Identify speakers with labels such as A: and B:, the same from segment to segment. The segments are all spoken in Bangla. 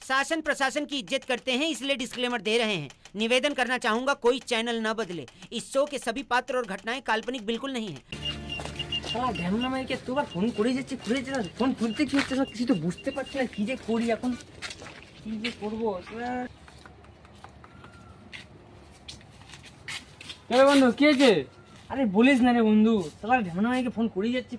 A: शासन प्रशासन की इज्जत करते हैं, इसलिए डिस्क्लेमर दे रहे हैं। निवेदन करना चाहूंगा कोई चैनल न बदले। इस शो के सभी पात्र और घटनाएं काल्पनिक बिल्कुल नहीं है।
B: শালা ঢ্যামনা মাইকে তোবার ফোন করে যাচ্ছে ফোন খুলতে কি হচ্ছে কিছু তো বুঝতে পারছি না কি যে করি এখন কি যে করবো
C: বন্ধু কি হয়েছে?
B: আরে বলিস না রে বন্ধু, শালা ঢ্যামনা মাইকে ফোন করে যাচ্ছি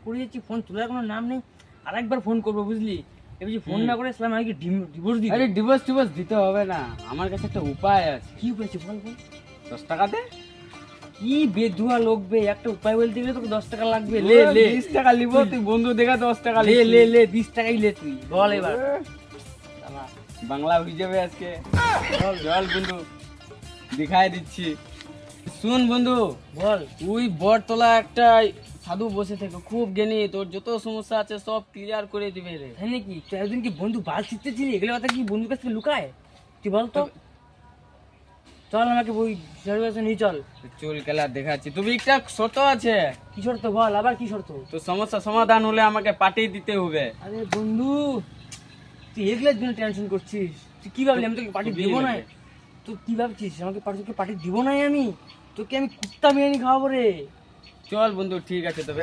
B: ফোন তোলার কোনো নাম নেই। আরেকবার ফোন করবো বুঝলি, এবার যে ফোন না করে শালা মাইকে ডিভোর্স দিই।
C: আরে ডিভোর্স দিতে হবে না, আমার কাছে একটা উপায় আছে।
B: কি উপায় আছে বল?
C: 10 টাকাতে
B: কি বেধুয়া লোক বে, একটা উপায় বলতে গেলে তোকে 10 টাকা লাগবে। লে
C: 20 টাকা লিব, তুই বন্ধু দেখা 10 টাকা
B: লে 20 টাকাই লে তুই, বল এবার।
C: বাংলা হয়ে যাবে আজকে। চল বন্ধু দেখাই দিচ্ছি, শুন বন্ধু।
B: বল।
C: ওই বটতলা একটা সাধু বসে থেকে, খুব জ্ঞানী, তোর যত সমস্যা আছে সব ক্লিয়ার করে দিবে রে।
B: হ্যাঁ নাকি? তুই একদিন কি বন্ধু বাল ছিটতেছিলি, এগুলো কথা কি বন্ধুর কাছ থেকে লুকায়? তুই বল তো। চল আমাকে ওই সার্ভিসে নিয়ে চল।
C: চুল খেলা দেখাচ্ছি, তুমি একটা শর্ত আছে।
B: কি শর্ত বল, আবার কি শর্ত?
C: তো সমস্যা সমাধান হলে আমাকে পার্টি দিতে হবে।
B: আরে বন্ধু তুই এগুলোর জন্য টেনশন করছিস? তুই কি ভাবলি আমি তোকে পার্টি দিব না? তুই কি ভাবছিস আমাকে পার্টি দিব না? আমি তোকে আমি কুত্তা বিরিয়ানি খাওয়াবো রে।
C: চল বন্ধু ঠিক আছে তবে।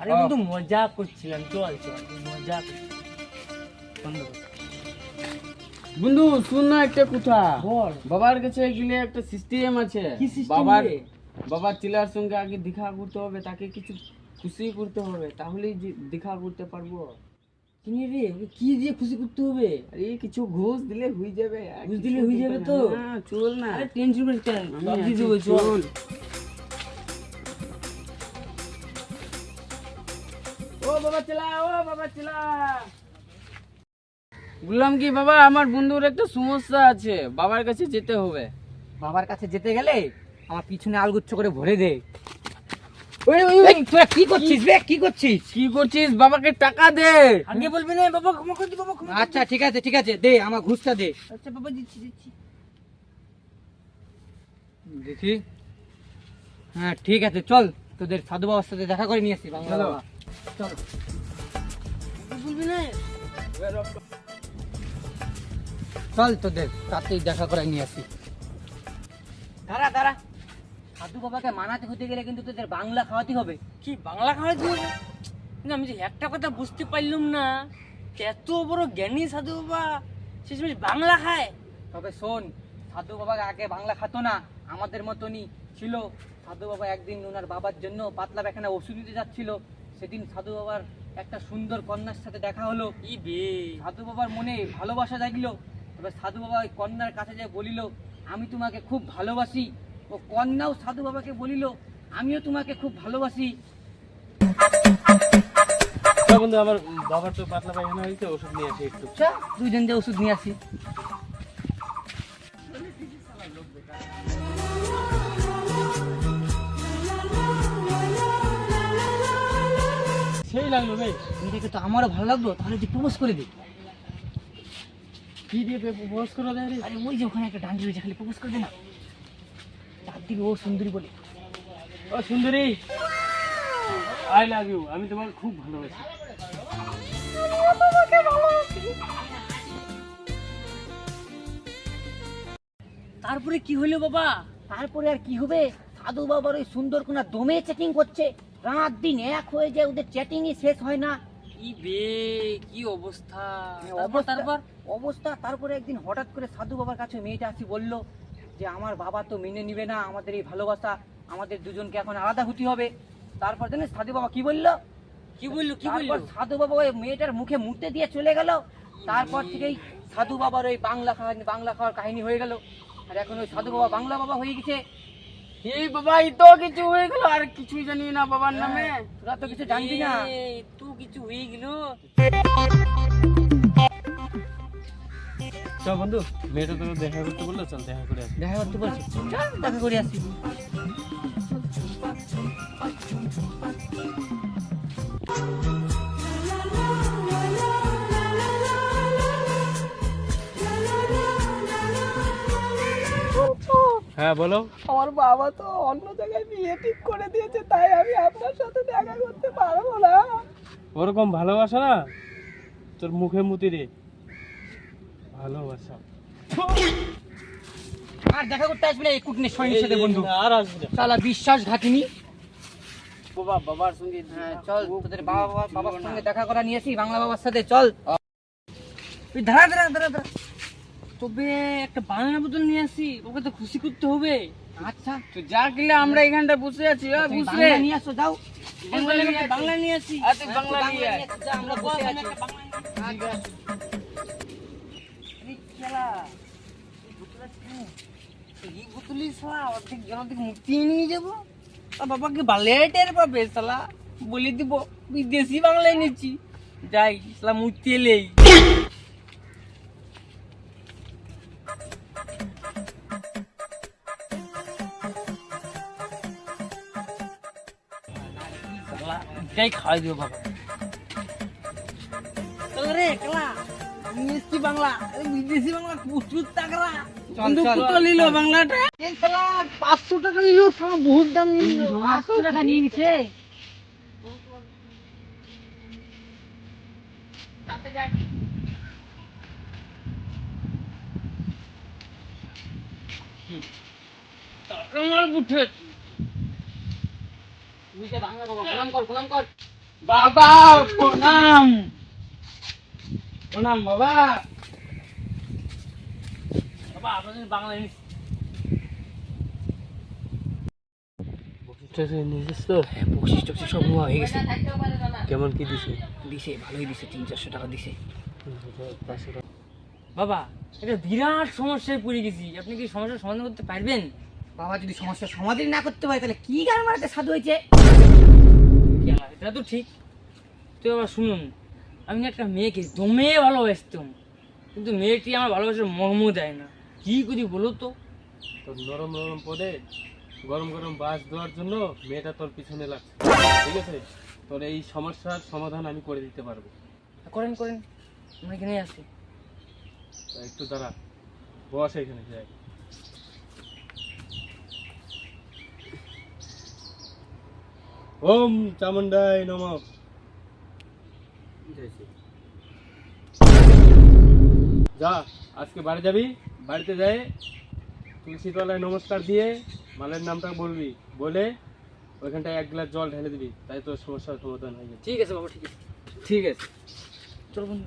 B: আরে বন্ধু মজা করছিলাম, চল মজা বন্ধু।
C: বন্ধু শুন না একটা কথা
B: বল।
C: বাবার কাছে গেলে একটা সিস্টেম আছে।
B: কি সিস্টেম?
C: বাবার ছেলের সঙ্গে আগে দেখা করতে হবে, তাকে কিছু খুশি করতে হবে, তাহলেই দেখা করতে পারবো।
B: তুমি রে কি দিয়ে খুশি করতে হবে?
C: আরে কিছু ঘুষ দিলে হয়ে যাবে।
B: ঘুষ দিলে হয়ে যাবে তো?
C: হ্যাঁ চল না,
B: আরে টেনশন করিস কেন, সব দিয়ে দেবো, চল।
C: ও বাবা চেলা বললাম কি বাবা, আমার বন্ধুর একটা সমস্যা আছে, বাবার কাছে যেতে হবে।
B: বাবার কাছে যেতে গেলে আমার পিছনে আলগুচ্ছ করে ভরে দে। তোরা কি করছিস বে, কি করছিস?
C: বাবাকে টাকা দে।
B: আগে বলবি না বাবা, ক্ষমা করে দিই বাবা। আচ্ছা ঠিক আছে দে, আমার ঘুষটা দে। আচ্ছা বাবা দিচ্ছি।
C: দেখি।
B: হ্যাঁ ঠিক আছে, চল তোদের সাধু বাবার সাথে দেখা করে নিয়ে আসি। বাংলা বাবা চল। বলবি না, চল তোদের তাতেই দেখা করে নিয়ে আসি। দাঁড়া, সাধু বাবাকে মানাতে হতে গেলে কিন্তু তোদের বাংলা খাওয়াতে হবে। কি বাংলা খাওয়াতে হবে? না আমি যে একটা কথা বুঝতে পারলাম না, এত বড় জ্ঞানী সাধু বাবা শেষমেশ বাংলা খায়। তবে শোন, সাধু বাবা আগে বাংলা খাতো না, আমাদের মতনই ছিল। সাধু বাবা একদিন ওনার বাবার জন্য পাতলা পায়খানা ওষুধ দিতে যাচ্ছিল, সেদিন সাধু বাবার একটা সুন্দর কন্যার সাথে দেখা হলো। সাধু বাবার মনে ভালোবাসা জাগলো। তবে সাধু বাবা ওই কন্যার কাছে যে বলিল, আমি তোমাকে খুব ভালোবাসি। ও কন্যাও সাধু বাবাকে বলিল, আমিও তোমাকে খুব ভালোবাসি।
C: বন্ধু আমার বাবার তো পাতলা পায়খানা হয়েছে, ওষুধ নিয়ে আসি একটু।
B: দুইজন দিয়ে ওষুধ নিয়ে আসি।
C: সেই লাগলো ভাই,
B: মেয়েটাকে তো আমারও ভালো লাগলো, তাহলে তুই প্রপোজ করে দে।
C: কি দিয়ে প্রপোজ করে দেয় রে?
B: আরে ওই যে ওখানে একটা ডান্ডি রয়েছে, খালি প্রপোজ করে দে না। তার দিকে ও সুন্দরী বলে।
C: ও সুন্দরী, আই লাভ ইউ, আমি তোমাকে খুব ভালোবাসি।
B: তারপরে কি হলো বাবা? তারপরে আর কি হবে, সাধু বাবার ওই সুন্দর কোনা দমে চ্যাটিং করছে, রাত দিন এক হয়ে যায়, ওদের চ্যাটিংই শেষ হয় না।
C: কি অবস্থা!
B: তারপরে একদিন হঠাৎ করে সাধু বাবার কাছে মেয়েটা আসি বলল যে আমার বাবা তো মেনে নিবে না আমাদের এই ভালোবাসা, আমাদের দুজনকে এখন আলাদা হতে হবে। তারপর জানিস সাধু বাবা কি বললো? সাধু বাবা ওই মেয়েটার মুখে মুতে দিয়ে চলে গেল। তারপর থেকেই সাধু বাবার ওই বাংলা খাওয়ার কাহিনী হয়ে গেল। আর এখন ওই সাধু বাবা বাংলা বাবা হয়ে গেছে।
C: এই বাবা, এই তো কিছু হয়ে গেল, আর কিছুই জানি না বাবার নামে।
B: তোরা তো কিছু জানবি না।
C: তুই কিছু হয়ে গেল। চল বন্ধু, মেয়েটা তোকে দেখা করতে বললো, চল দেখা করে আসি।
B: দেখা করতে বলছি, চল দেখা করে আসি।
C: হ্যাঁ বলো।
D: আমার বাবা তো অন্য জায়গায় বিয়ে ঠিক করে দিয়েছে, তাই আমি আপনার সাথে দেখা করতে পারবো না।
C: ওরকম ভালোবাসা না তোর মুখে মুতি রে, ভালোবাসা।
B: আর দেখা করতে আসবে না এই কুটনি সৈনিক সাথে বন্ধু।
C: আর আসবে না।
B: শালা বিশ্বাসঘাতিনি।
C: বাবার সঙ্গে
B: হ্যাঁ চল, তোদের বাবার সঙ্গে দেখা করা নিয়েছি, বাংলা বাবার সাথে চল। তুই দাঁড়া দাঁড়া দাঁড়া দাঁড়া, তবে একটা বানানা বোতল নিয়ে আসি, ওকে তো খুশি করতে হবে। আচ্ছা
C: তো যা কিলে আমরা এখানটা বসে আছি, বুঝলে?
B: বাংলা নিয়ে আসো, যাও। বাংলা নিয়ে আসি।
C: আচ্ছা, বাংলা নিয়ে আয়।
B: যা, আমরা বসে আছি।
C: ঠিক আছে।
B: আরে খেলা, এই বোতলটা কি? এই বোতলই শালা অর্ধেক জনদিক মুক্তি নিয়ে যাবো। আর বাবাকে বালেটের পাবে শালা, বলে দিব বিদেশি বাংলায় নিচ্ছি। যাই শালা মুক্তি এলেই। যাই খাওয়াই দিও বাবা। চল রে খেলা, মিষ্টি বাংলা, বিদেশি বাংলা প্রচুর টাকরা।
C: কিন্তু কত নিল বাংলাটা?
B: 500 টাকা নিল, বহুত দাম নিল। 500 টাকা নিয়ে নিছে।
C: আমার বুঠে বাবা প্রণাম। প্রণাম বাবা।
B: বাবা আপনাদের বাংলা নিচ্ছে। বকশিস টকশিস সব নেওয়া হয়ে গেছে।
C: কেমন কি দিছে?
B: দিছে, ভালোই দিছে, 300-400 টাকা দিছে। বাবা এটা বিরাট সমস্যায় পড়ে গেছি, আপনি কি সমস্যার সমাধান করতে পারবেন? বাবা যদি সমস্যার সমাধান না করতে পারে তাহলে কি গান মারাতে সাধু হয়েছে? এটা তো ঠিক। তো বাবা শুনুন, আমি না একটা মেয়েকে দমে ভালোবাসতাম, কিন্তু মেয়েটি আমার ভালোবাসার মর্ম দেয় না, কি করি বলো তো?
C: তোর নরম নরম পদে গরম গরম বাস দেওয়ার জন্য মেয়েটা তোর পিছনে লাগছে, ঠিক আছে? তোর এই সমস্যার সমাধান আমি করে দিতে পারবো।
B: করেন করেন, আমরা এখানে আছি।
C: তা একটু দাঁড়া, বস এখানে যাই। ওম চামুন্ডাই নমঃ। যা, আজকে বাড়ি যাবি, বাড়িতে যাই তুলসী তলায় নমস্কার দিয়ে মালের নামটা বলবি, বলে ওইখানটায় 1 গ্লাস জল ঢেলে দিবি, তাই তোর সমস্যার সমাধান হয়ে যাবে।
B: ঠিক আছে বাবা, ঠিক আছে।
C: ঠিক আছে।
B: চল বন্ধু।